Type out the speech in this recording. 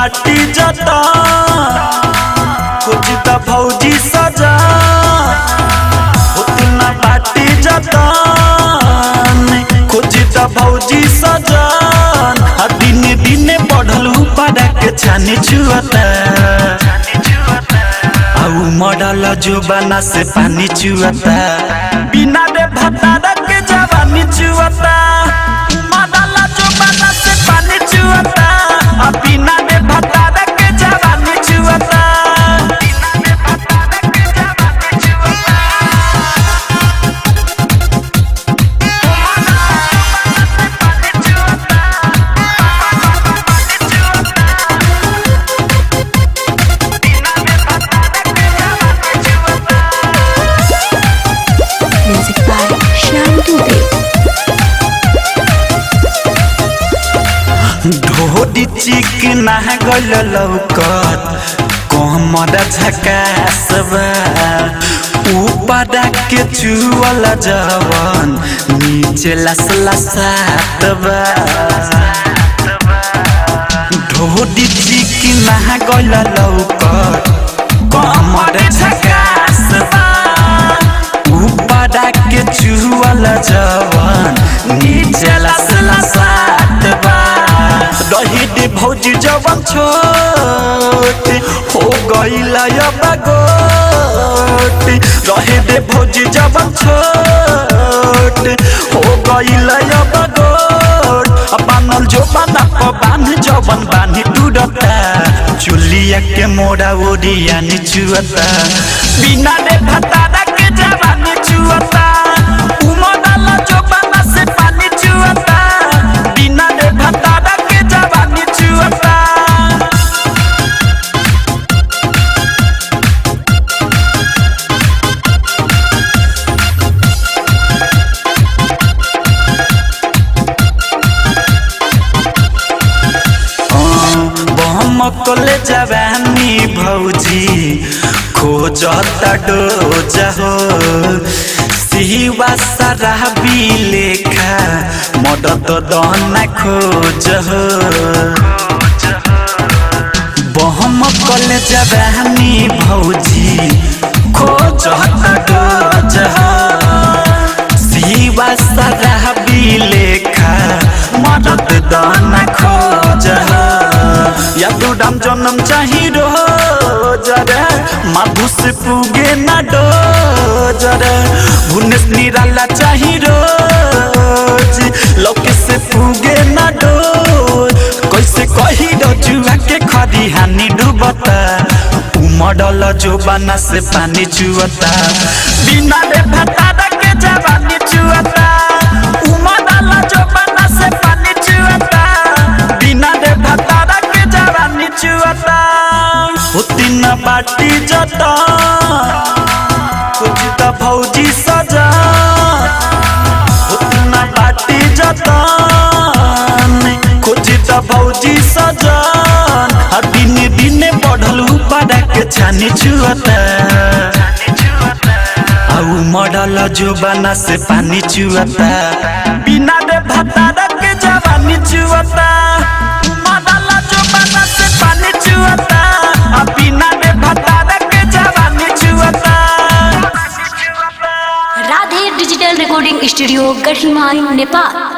बाटी जता खोजता भौजी सजा उतना बाटी जता खोजता भौजी सजा दिन दिन बढ़ल पड़ा के छानी छुअता आउ मॉडल जो बना से पानी चुअता बिना रे भतारा के जवानी चुअता मॉडल जो बना से पानी चुअता बिना रे भतारा के जवानी चुअता ढोडी चिकना गल लौकत कमर झकासबा ऊपर के चुअल जवन नीचे लसलसातबा ढोडी चिकना गल लौकत कमर झकासबा ऊपर के चुअल जवन नीचे लसलसातबा रही दे भौजी जवन छोट हो गईला बगोट रहे दे भौजी जवन छोट हो गईला बगोट बानल जो बना बांध जवन बांधी टूटता चुलिया के मोड़ा ओडिया निचुअता बिना रे भतारा के जवानी चुअता उमरल जो बना से पानी चुअता बिना रे भतारा मकले जवानी भौजी खोजता डोज हो सिवा सारा बिलेखा मदद दना खोज हो बहमकले जवानी भौजी खोजता डोज हो सिवा सारा बिलेखा मदद दना खोज हो या तो डाम जन्म चाहिए रोज रे माधु से पुगे ना डोज रे भुनेस निराला चाहिए रोज लौके से पुगे ना डोज कैसे कही रजुआ के खरी हानि डूबता मॉडल जो बना से पानी चुअता बिना रे भतारा के जवानी चुअता मॉडल जो बना से पानी चुअता बिना रे भतारा चुअता उतिन बाटी जता खोजता भौजी सजा उतना बाटी जता खोजता भौजी सजा दिन दिन बढ़ल पड़ा के छानी चुअता आउ मॉडल जो बना से पानी चुअता बिना रे भतारा के जवानी चुअता बिना रे भतारा के जवानी चुअता। Radhe digital recording studio Gadhimai Nepal.